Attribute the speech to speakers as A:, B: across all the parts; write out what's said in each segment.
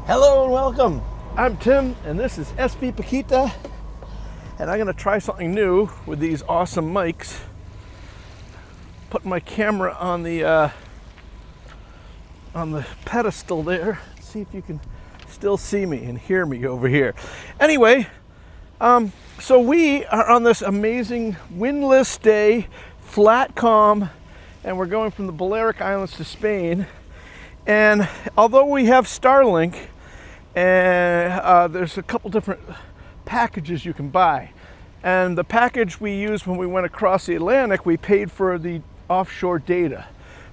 A: Hello and welcome. I'm Tim and this is SV Paquita, and I'm going to try something new with these awesome mics. Put my camera on the pedestal there. See if you can still see me and hear me over here. Anyway, so we are on this amazing windless day, flat calm, and we're going from the Balearic Islands to Spain. And although we have Starlink, and there's a couple different packages you can buy. And the package we used when we went across the Atlantic, we paid for the offshore data.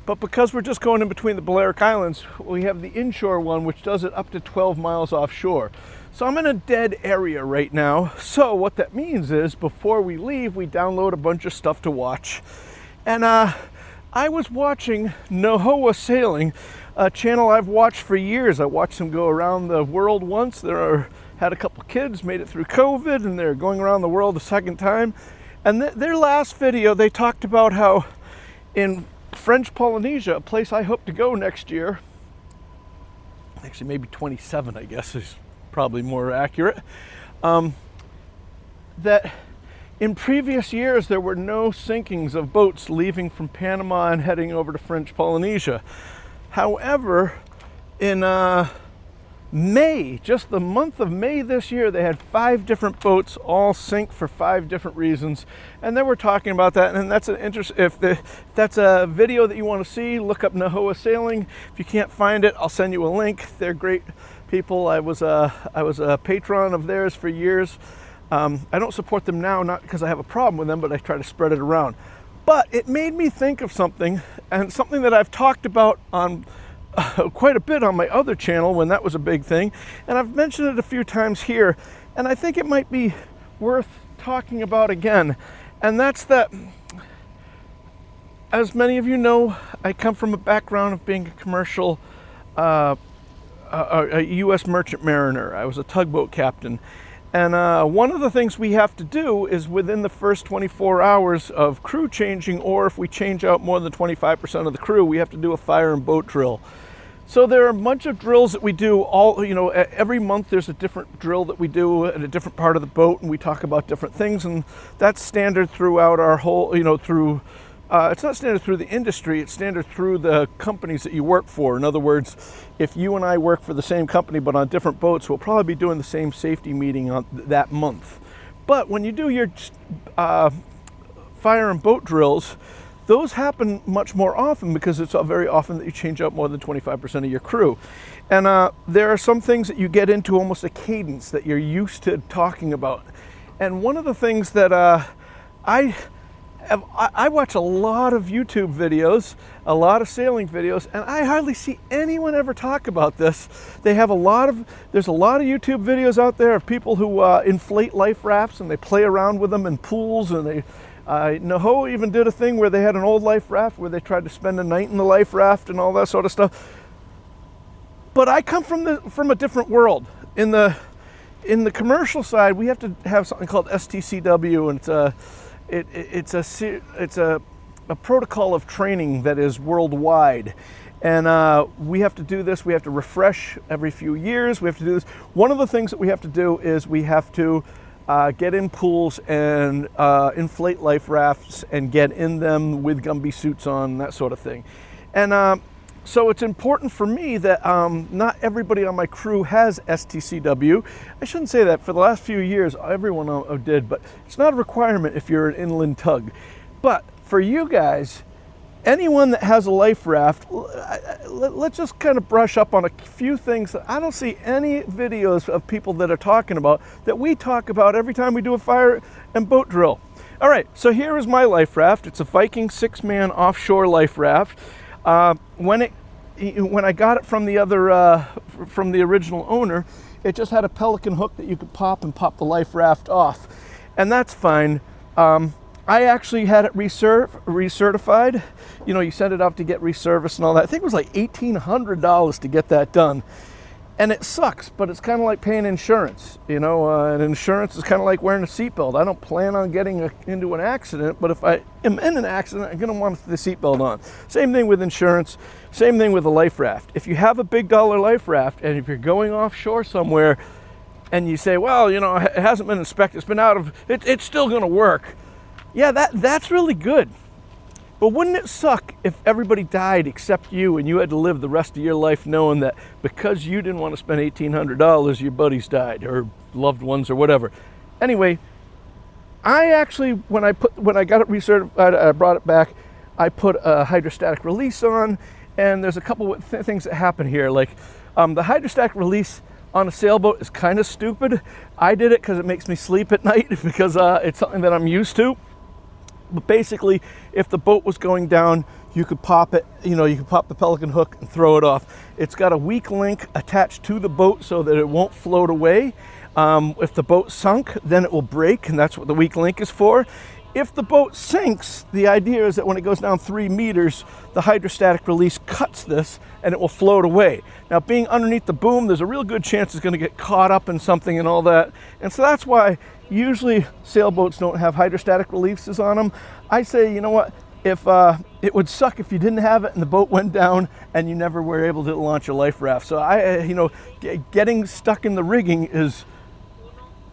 A: But because we're just going in between the Balearic Islands, we have the inshore one, which does it up to 12 miles offshore. So I'm in a dead area right now. So what that means is before we leave, we download a bunch of stuff to watch. And I was watching NOHOA Sailing, a channel I've watched for years. I watched them go around the world once. Had a couple kids, made it through COVID, and they're going around the world a second time. And their last video, they talked about how in French Polynesia, a place I hope to go next year, actually maybe 27, I guess is probably more accurate, that in previous years there were no sinkings of boats leaving from Panama and heading over to French Polynesia. However, in May, just the month of May this year, they had 5 different boats all sink for 5 different reasons, and then we're talking about that. And that's an interest. If that's a video that you want to see, look up NOHOA Sailing. If you can't find it, I'll send you a link. They're great people. I was a patron of theirs for years. I don't support them now, not because I have a problem with them, but I try to spread it around. But it made me think of something, and something that I've talked about on quite a bit on my other channel when that was a big thing, and I've mentioned it a few times here, and I think it might be worth talking about again. And that's that, as many of you know, I come from a background of being a commercial, a U.S. merchant mariner. I was a tugboat captain. And one of the things we have to do is within the first 24 hours of crew changing, or if we change out more than 25% of the crew, we have to do a fire and boat drill. So there are a bunch of drills that we do every month. There's a different drill that we do at a different part of the boat, and we talk about different things, and that's standard throughout our whole, it's not standard through the industry, it's standard through the companies that you work for. In other words, if you and I work for the same company but on different boats, we'll probably be doing the same safety meeting on that month. But when you do your fire and boat drills, those happen much more often because it's very often that you change out more than 25% of your crew. And there are some things that you get into almost a cadence that you're used to talking about. And one of the things that I watch a lot of YouTube videos, a lot of sailing videos, and I hardly see anyone ever talk about this. There's a lot of YouTube videos out there of people who inflate life rafts and they play around with them in pools, and NOHOA even did a thing where they had an old life raft where they tried to spend a night in the life raft and all that sort of stuff. But I come from a different world. In the commercial side, we have to have something called STCW, and it's a protocol of training that is worldwide, and we have to do this. We have to refresh every few years. We have to do this. One of the things that we have to do is we have to get in pools and inflate life rafts and get in them with Gumby suits on, that sort of thing. And so it's important for me that not everybody on my crew has STCW. I shouldn't say that. For the last few years, everyone did, but it's not a requirement if you're an inland tug. But for you guys, anyone that has a life raft, let's just kind of brush up on a few things that I don't see any videos of people that are talking about that we talk about every time we do a fire and boat drill. All right, so here is my life raft. It's a Viking 6-man offshore life raft. When I got it from from the original owner, it just had a pelican hook that you could pop the life raft off, and that's fine. I actually had it recertified. You send it out to get reserviced and all that. I think it was like $1,800 to get that done. And it sucks, but it's kind of like paying insurance, and insurance is kind of like wearing a seatbelt. I don't plan on getting into an accident, but if I am in an accident, I'm going to want the seatbelt on. Same thing with insurance, same thing with a life raft. If you have a big dollar life raft, and if you're going offshore somewhere, and you say, well, it hasn't been inspected, it's been out of, it's still going to work. Yeah, that's really good. But wouldn't it suck if everybody died except you, and you had to live the rest of your life knowing that because you didn't want to spend $1,800, your buddies died, or loved ones, or whatever? Anyway, I actually, when I got it recertified, I brought it back, I put a hydrostatic release on, and there's a couple of things that happen here. Like the hydrostatic release on a sailboat is kind of stupid. I did it because it makes me sleep at night, because it's something that I'm used to. But basically, if the boat was going down, you could pop it, you could pop the pelican hook and throw it off. It's got a weak link attached to the boat so that it won't float away. If the boat sunk, then it will break, and that's what the weak link is for. If the boat sinks, the idea is that when it goes down 3 meters, the hydrostatic release cuts this and it will float away. Now, being underneath the boom, there's a real good chance it's going to get caught up in something and all that. And so that's why usually sailboats don't have hydrostatic releases on them. I say, you know what, if it would suck if you didn't have it and the boat went down and you never were able to launch a life raft. So getting stuck in the rigging is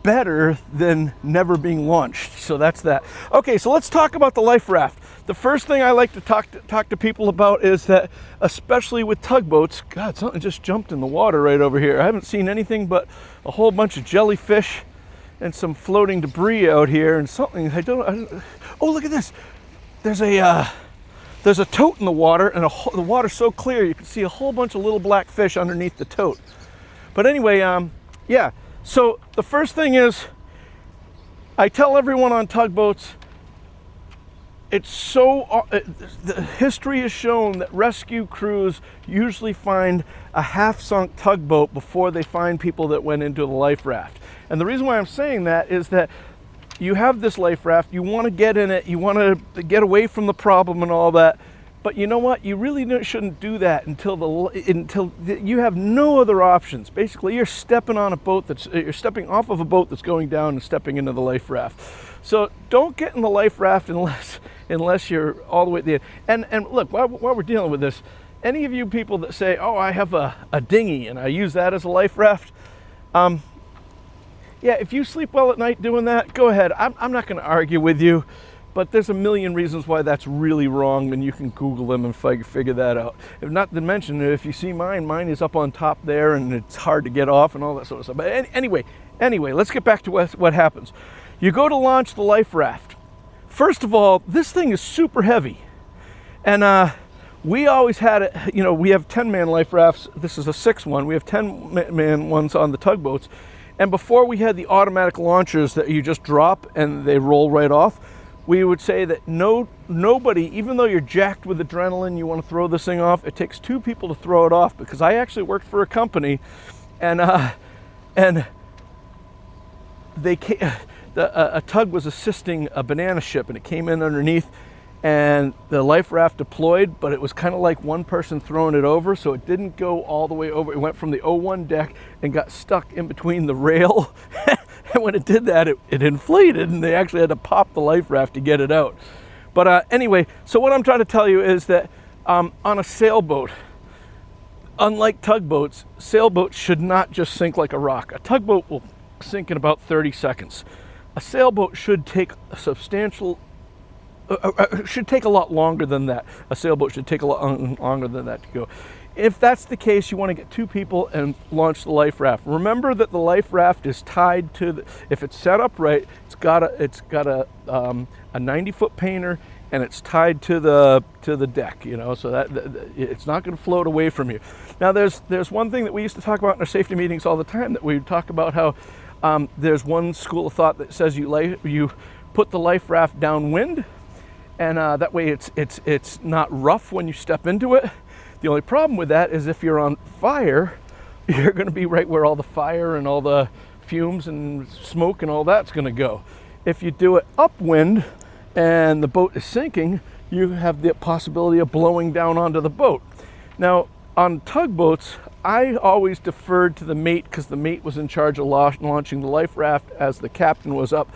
A: better than never being launched. So that's that. Okay, so let's talk about the life raft. The first thing I like to talk to people about is that, especially with tugboats, God, something just jumped in the water right over here. I haven't seen anything but a whole bunch of jellyfish and some floating debris out here, and something I don't. Oh, look at this! There's a tote in the water, and the water's so clear you can see a whole bunch of little black fish underneath the tote. But anyway, yeah. So the first thing is, I tell everyone on tugboats, the history has shown that rescue crews usually find a half-sunk tugboat before they find people that went into the life raft. And the reason why I'm saying that is that you have this life raft, you want to get in it, you want to get away from the problem and all that. But you know what? You really shouldn't do that until you have no other options. Basically, you're stepping off of a boat that's going down and stepping into the life raft. So don't get in the life raft unless you're all the way at the end. And look, while we're dealing with this, any of you people that say, "Oh, I have a dinghy and I use that as a life raft," yeah, if you sleep well at night doing that, go ahead. I'm not going to argue with you. But there's a million reasons why that's really wrong, and you can Google them and figure that out. If not to mention, if you see mine is up on top there, and it's hard to get off and all that sort of stuff. But anyway, let's get back to what happens. You go to launch the life raft. First of all, this thing is super heavy. And we always had it, we have 10-man life rafts. This is a 6 one. We have 10-man ones on the tugboats. And before we had the automatic launchers that you just drop and they roll right off, we would say that nobody, even though you're jacked with adrenaline, you want to throw this thing off, it takes 2 people to throw it off. Because I actually worked for a company, and a tug was assisting a banana ship, and it came in underneath, and the life raft deployed, but it was kind of like one person throwing it over, so it didn't go all the way over. It went from the O1 deck and got stuck in between the rail. And when it did that, it inflated, and they actually had to pop the life raft to get it out. But anyway, so what I'm trying to tell you is that on a sailboat, unlike tugboats, sailboats should not just sink like a rock. A tugboat will sink in about 30 seconds. A sailboat should take should take a lot longer than that. A sailboat should take a lot longer than that to go. If that's the case, you want to get 2 people and launch the life raft. Remember that the life raft is tied to if it's set up right, it's got a 90-foot painter, and it's tied to the deck, so that it's not going to float away from you. Now, there's one thing that we used to talk about in our safety meetings all the time, that we would talk about how there's one school of thought that says you put the life raft downwind, and that way it's not rough when you step into it. The only problem with that is if you're on fire, you're going to be right where all the fire and all the fumes and smoke and all that's going to go. If you do it upwind and the boat is sinking, you have the possibility of blowing down onto the boat. Now, on tugboats, I always deferred to the mate because the mate was in charge of launching the life raft as the captain was up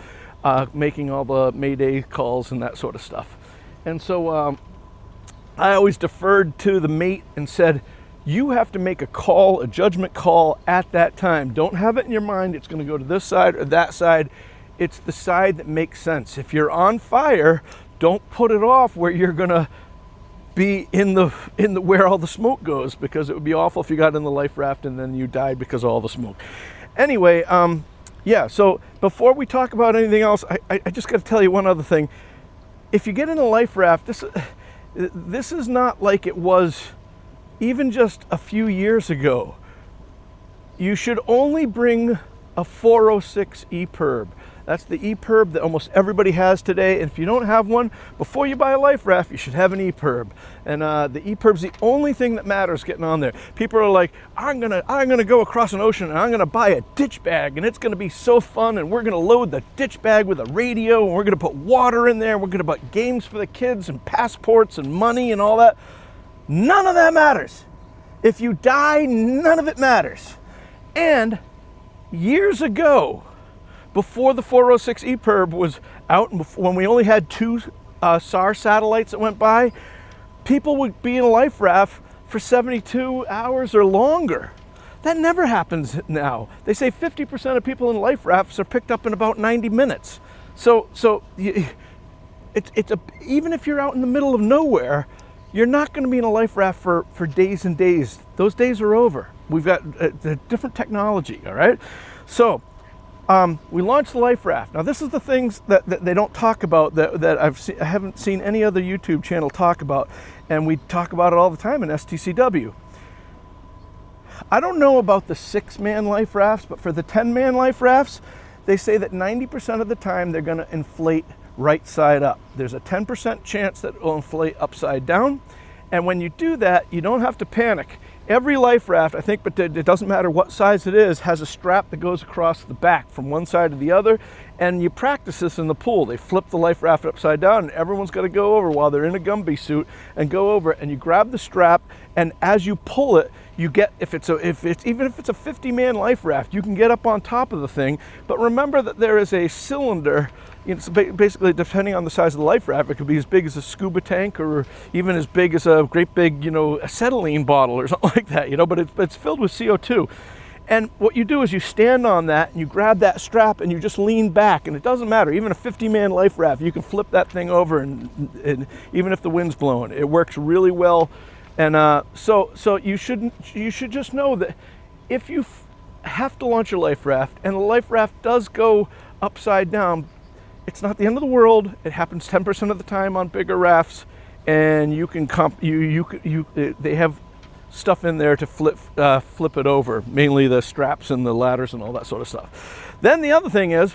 A: making all the Mayday calls and that sort of stuff. And so I always deferred to the mate and said, you have to make a call, a judgment call at that time. Don't have it in your mind, it's going to go to this side or that side. It's the side that makes sense. If you're on fire, don't put it off where you're going to be in the where all the smoke goes, because it would be awful if you got in the life raft and then you died because of all the smoke. Anyway, yeah, so before we talk about anything else, I just got to tell you one other thing. If you get in a life raft, this is not like it was even just a few years ago. You should only bring a 406 EPIRB. That's the EPIRB that almost everybody has today. And if you don't have one, before you buy a life raft, you should have an EPIRB. And the EPIRB's the only thing that matters getting on there. People are like, I'm gonna go across an ocean and I'm gonna buy a ditch bag and it's gonna be so fun, and we're gonna load the ditch bag with a radio and we're gonna put water in there and we're gonna put games for the kids and passports and money and all that. None of that matters. If you die, none of it matters. And years ago, before the 406 EPIRB was out, and when we only had 2 SAR satellites that went by, people would be in a life raft for 72 hours or longer. That never happens now. They say 50% of people in life rafts are picked up in about 90 minutes. So even if you're out in the middle of nowhere, you're not going to be in a life raft for days and days. Those days are over. We've got a different technology, all right? So we launched the life raft. Now this is the things that they don't talk about, that I haven't seen any other YouTube channel talk about, and we talk about it all the time in STCW. I don't know about the 6-man life rafts, but for the 10-man life rafts, they say that 90% of the time they're going to inflate right side up. There's a 10% chance that it will inflate upside down. And when you do that, you don't have to panic. Every life raft, I think, but it doesn't matter what size it is, has a strap that goes across the back from one side to the other. And you practice this in the pool. They flip the life raft upside down and everyone's got to go over while they're in a Gumby suit and go over, and you grab the strap, and as you pull it, you get, even if it's a 50-man life raft, you can get up on top of the thing. But remember that there is a cylinder. It's basically, depending on the size of the life raft, it could be as big as a scuba tank or even as big as a great big, acetylene bottle or something like that, but it's filled with CO2. And what you do is you stand on that and you grab that strap and you just lean back, and it doesn't matter. Even a 50-man life raft, you can flip that thing over, and even if the wind's blowing, it works really well. And so you should just know that if you have to launch your life raft and the life raft does go upside down, it's not the end of the world. It happens 10% of the time on bigger rafts, and you can they have stuff in there to flip it over, mainly the straps and the ladders and all that sort of stuff. Then the other thing is,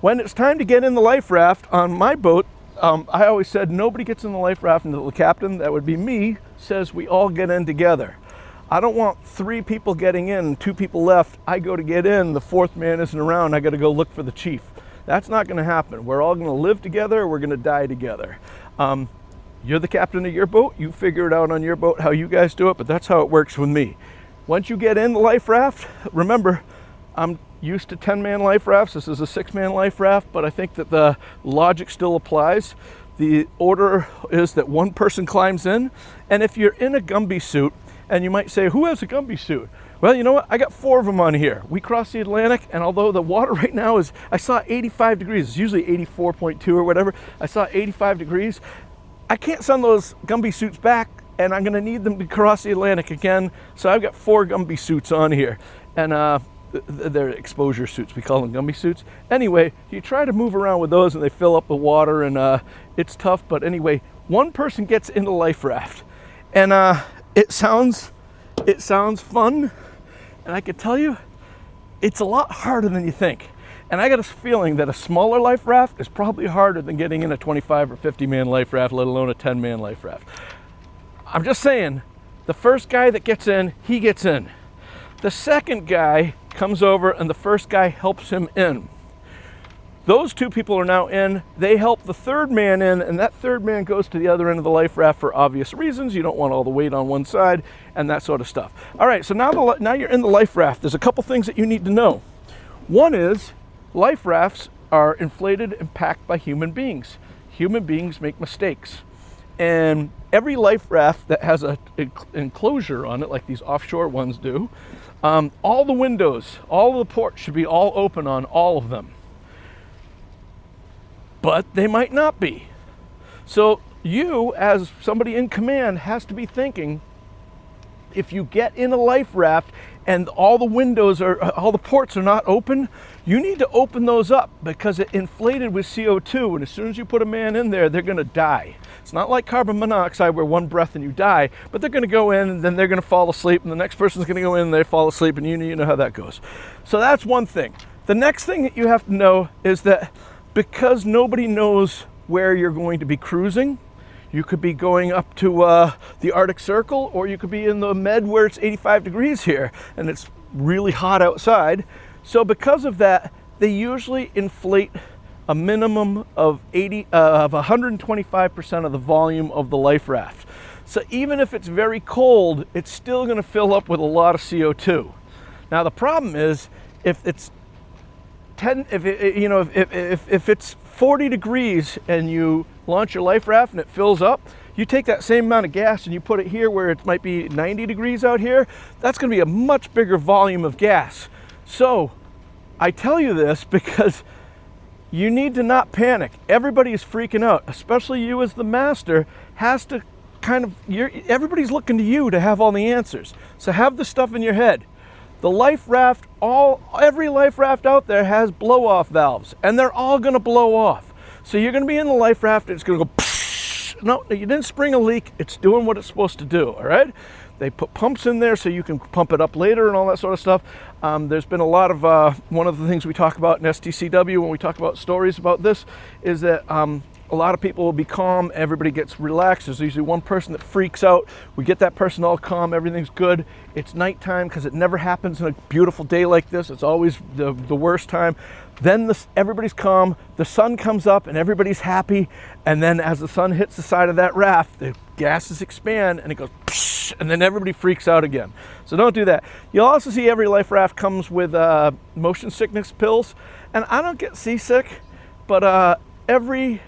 A: when it's time to get in the life raft on my boat, I always said nobody gets in the life raft until the captain, that would be me, says we all get in together. I don't want 3 people getting in, 2 people left. I go to get in, the 4th man isn't around, I got to go look for the chief. That's not going to happen. We're all going to live together. We're going to die together. You're the captain of your boat. You figure it out on your boat how you guys do it, but that's how it works with me. Once you get in the life raft, remember, I'm used to 10-man life rafts. This is a 6-man life raft, but I think that the logic still applies. The order is that one person climbs in, and if you're in a Gumby suit, and you might say, who has a Gumby suit? Well, you know what? I got 4 of them on here. We crossed the Atlantic, and although the water right now is, I saw 85 degrees. It's usually 84.2 or whatever. I saw 85 degrees. I can't send those Gumby suits back, and I'm going to need them to cross the Atlantic again. So I've got 4 Gumby suits on here, and they're exposure suits. We call them Gumby suits. Anyway, you try to move around with those, and they fill up with water, and it's tough. But anyway, one person gets in the life raft, and it sounds fun. And I can tell you, it's a lot harder than you think. And I got a feeling that a smaller life raft is probably harder than getting in a 25 or 50-man life raft, let alone a 10-man life raft. I'm just saying, the first guy that gets in, he gets in. The second guy comes over and the first guy helps him in. Those two people are now in. They help the third man in, and that third man goes to the other end of the life raft for obvious reasons. You don't want all the weight on one side and that sort of stuff. All right, so now you're in the life raft. There's a couple things that you need to know. One is life rafts are inflated and packed by human beings. Human beings make mistakes. And every life raft that has an enclosure on it, like these offshore ones do, all the windows, all the ports should be all open on all of them. But they might not be. So you, as somebody in command, has to be thinking, if you get in a life raft and all the ports are not open, you need to open those up because it inflated with CO2, and as soon as you put a man in there, they're gonna die. It's not like carbon monoxide where one breath and you die, but they're gonna go in and then they're gonna fall asleep, and the next person's gonna go in and they fall asleep, and you know how that goes. So that's one thing. The next thing that you have to know is that because nobody knows where you're going to be cruising, you could be going up to the Arctic Circle, or you could be in the Med where it's 85 degrees here and it's really hot outside. So because of that, they usually inflate a minimum of 125% of the volume of the life raft. So even if it's very cold, it's still going to fill up with a lot of CO2. Now the problem is if it's if it's 40 degrees and you launch your life raft and it fills up, you take that same amount of gas and you put it here where it might be 90 degrees out here, that's going to be a much bigger volume of gas. So I tell you this because you need to not panic. Everybody is freaking out, especially you as the master has to everybody's looking to you to have all the answers. So have the stuff in your head. The life raft, every life raft out there has blow-off valves, and they're all going to blow off. So you're going to be in the life raft, and it's going to go, psh. No, you didn't spring a leak. It's doing what it's supposed to do, all right? They put pumps in there so you can pump it up later and all that sort of stuff. There's been a lot of, one of the things we talk about in STCW when we talk about stories about this is that a lot of people will be calm, everybody gets relaxed. There's usually one person that freaks out. We get that person all calm, everything's good. It's nighttime because it never happens in a beautiful day like this. It's always the worst time. Then everybody's calm, the sun comes up and everybody's happy. And then as the sun hits the side of that raft, the gases expand and it goes psh, and then everybody freaks out again. So don't do that. You'll also see every life raft comes with motion sickness pills. And I don't get seasick, but every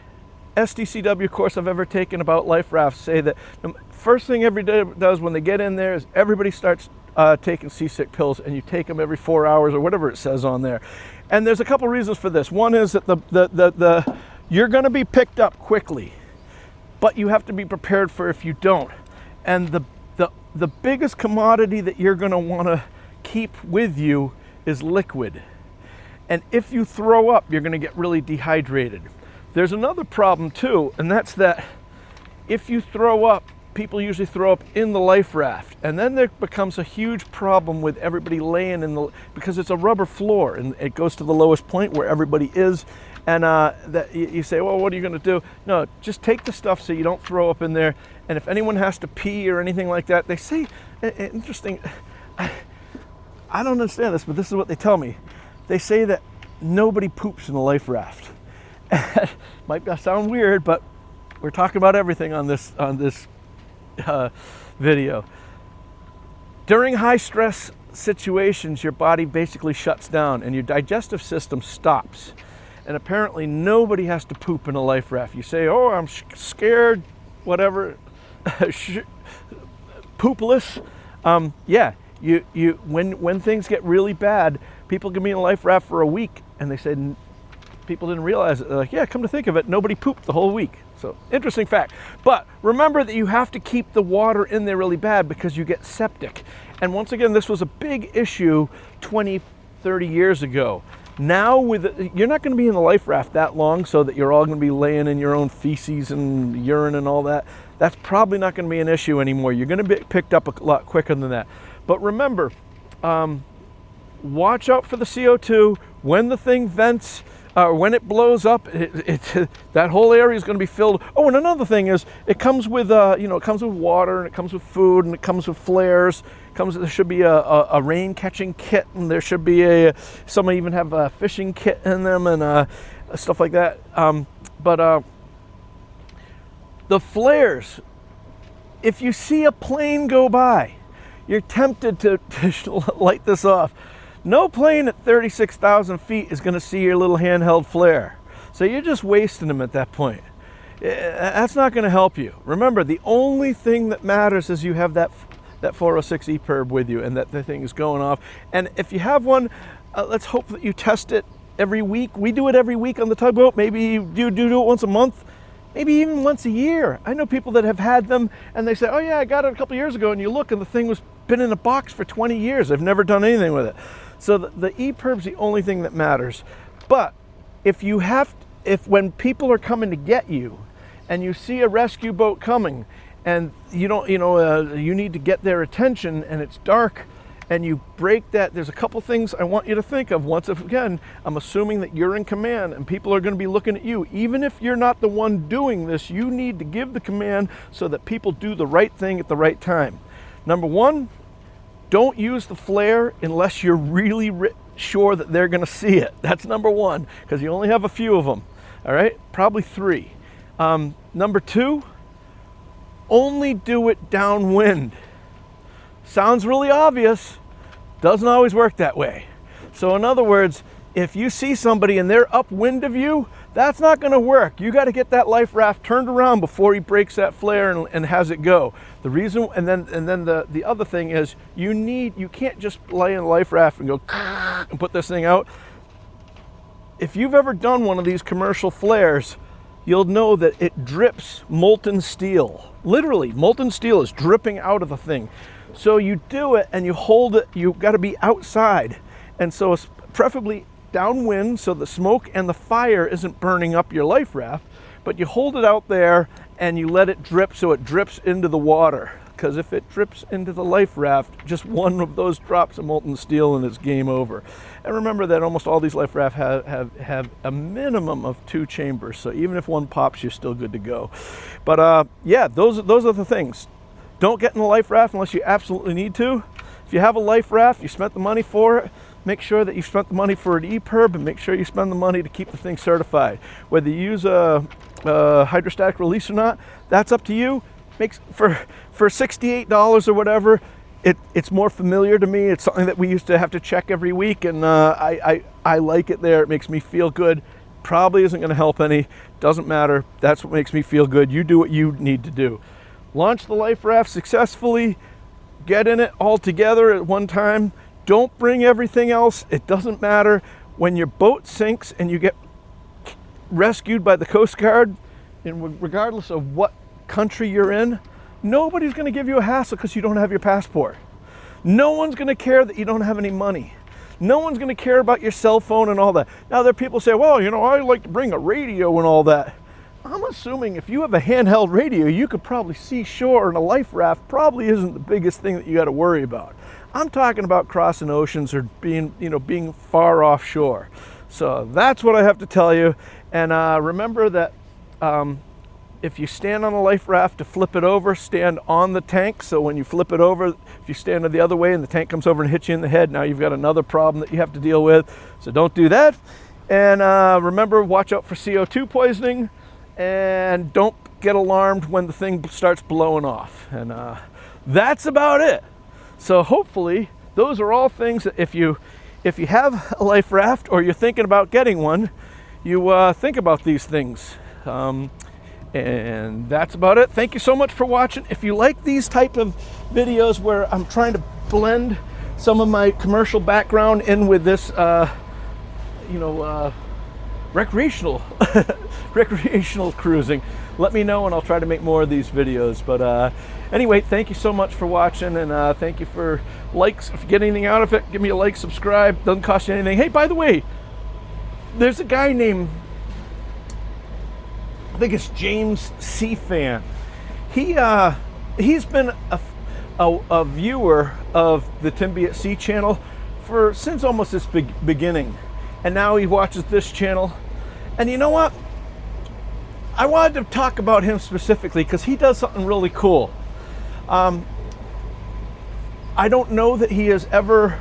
A: STCW course I've ever taken about life rafts say that the first thing every day does when they get in there is everybody starts taking seasick pills, and you take them every 4 hours or whatever it says on there. And there's a couple reasons for this. One is that you're going to be picked up quickly, but you have to be prepared for if you don't. And the biggest commodity that you're going to want to keep with you is liquid. And if you throw up, you're going to get really dehydrated. There's another problem too, and that's that if you throw up, people usually throw up in the life raft, and then there becomes a huge problem with everybody laying because it's a rubber floor and it goes to the lowest point where everybody is, and that you say, well, what are you going to do? No, just take the stuff so you don't throw up in there. And if anyone has to pee or anything like that, they say, interesting, I don't understand this, but this is what they tell me. They say that nobody poops in the life raft. Might sound weird, but we're talking about everything on this video. During high stress situations, your body basically shuts down and your digestive system stops. And apparently nobody has to poop in a life raft. You say, oh, I'm scared, whatever, poopless. Yeah, when things get really bad, people can be in a life raft for a week, and they say people didn't realize it. They're like, yeah, come to think of it, nobody pooped the whole week. So interesting fact. But remember that you have to keep the water in there really bad because you get septic. And once again, this was a big issue 20, 30 years ago. Now you're not going to be in the life raft that long so that you're all going to be laying in your own feces and urine and all that. That's probably not going to be an issue anymore. You're going to be picked up a lot quicker than that. But remember, watch out for the CO2. When the thing vents, when it blows up, that whole area is going to be filled. Oh, and another thing is, it comes with it comes with water, and it comes with food, and it comes with flares. There should be a rain catching kit, and there should be some even have a fishing kit in them, and stuff like that. But the flares, if you see a plane go by, you're tempted to light this off. No plane at 36,000 feet is going to see your little handheld flare. So you're just wasting them at that point. That's not going to help you. Remember, the only thing that matters is you have that 406 EPIRB with you and that the thing is going off. And if you have one, let's hope that you test it every week. We do it every week on the tugboat. Maybe you do it once a month, maybe even once a year. I know people that have had them and they say, oh yeah, I got it a couple years ago, and you look and the thing was been in a box for 20 years. I've never done anything with it. So the EPIRB's the only thing that matters. But if when people are coming to get you and you see a rescue boat coming and you need to get their attention and it's dark and you break that, there's a couple things I want you to think of. Once again, I'm assuming that you're in command and people are going to be looking at you. Even if you're not the one doing this, you need to give the command so that people do the right thing at the right time. Number one, don't use the flare unless you're really sure that they're going to see it. That's number one, because you only have a few of them. All right, probably 3. Number 2, only do it downwind. Sounds really obvious, doesn't always work that way. So in other words, if you see somebody and they're upwind of you, that's not going to work. You got to get that life raft turned around before he breaks that flare and has it go. The reason, and then the other thing is, you can't just lay in a life raft and go and put this thing out. If you've ever done one of these commercial flares, you'll know that it drips molten steel. Literally, molten steel is dripping out of the thing. So you do it and you hold it, you've got to be outside. And so it's preferably downwind so the smoke and the fire isn't burning up your life raft, but you hold it out there and you let it drip so it drips into the water. Because if it drips into the life raft, just one of those drops of molten steel and it's game over. And remember that almost all these life rafts have a minimum of 2 chambers, so even if one pops, you're still good to go. But yeah, those are the things. Don't get in a life raft unless you absolutely need to. If you have a life raft, you spent the money for it, make sure that you spent the money for an EPIRB and make sure you spend the money to keep the thing certified. Whether you use a hydrostatic release or not, that's up to you. Makes for $68 or whatever, it's more familiar to me. It's something that we used to have to check every week, and I like it there. It makes me feel good. Probably isn't going to help any. Doesn't matter. That's what makes me feel good. You do what you need to do. Launch the life raft successfully. Get in it all together at one time. Don't bring everything else. It doesn't matter. When your boat sinks and you get rescued by the Coast Guard, and regardless of what country you're in, nobody's going to give you a hassle because you don't have your passport. No one's going to care that you don't have any money. No one's going to care about your cell phone and all that. Now there are people say, well, I like to bring a radio and all that. I'm assuming if you have a handheld radio, you could probably see shore, and a life raft probably isn't the biggest thing that you got to worry about. I'm talking about crossing oceans or being far offshore. So that's what I have to tell you. And remember that if you stand on a life raft to flip it over, stand on the tank. So when you flip it over, if you stand the other way and the tank comes over and hits you in the head, now you've got another problem that you have to deal with. So don't do that. And remember, watch out for CO2 poisoning, and don't get alarmed when the thing starts blowing off. And that's about it. So hopefully those are all things that if you have a life raft or you're thinking about getting one, you think about these things. And that's about it. Thank you so much for watching. If you like these type of videos where I'm trying to blend some of my commercial background in with this, recreational cruising, let me know and I'll try to make more of these videos. But anyway, thank you so much for watching, and thank you for likes. If you get anything out of it, give me a like, subscribe. Doesn't cost you anything. Hey, by the way, there's a guy named, I think it's James C. Fan. He's been a viewer of the Timby at Sea channel since almost its beginning, and now he watches this channel. And you know what? I wanted to talk about him specifically because he does something really cool. I don't know that he has ever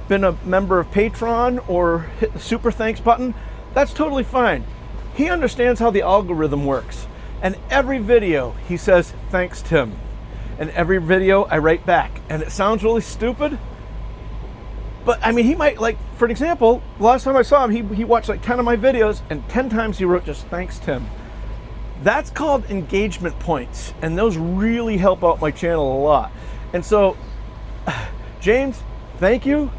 A: been a member of Patreon or hit the super thanks button. That's totally fine. He understands how the algorithm works. And every video he says, thanks, Tim. And every video I write back. And it sounds really stupid, but I mean, he might, like, for an example, last time I saw him, he watched like 10 of my videos, and 10 times he wrote just thanks, Tim. That's called engagement points, and those really help out my channel a lot. And so, James, thank you.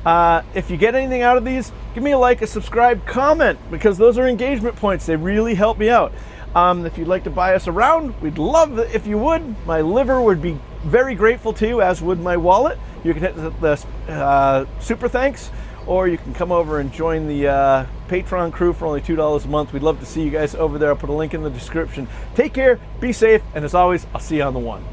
A: If you get anything out of these, give me a like, a subscribe, comment, because those are engagement points. They really help me out. If you'd like to buy us around, we'd love it if you would. My liver would be very grateful to you, as would my wallet. You can hit the super thanks, or you can come over and join the Patreon crew for only $2 a month. We'd love to see you guys over there. I'll put a link in the description. Take care, be safe, and as always, I'll see you on the one.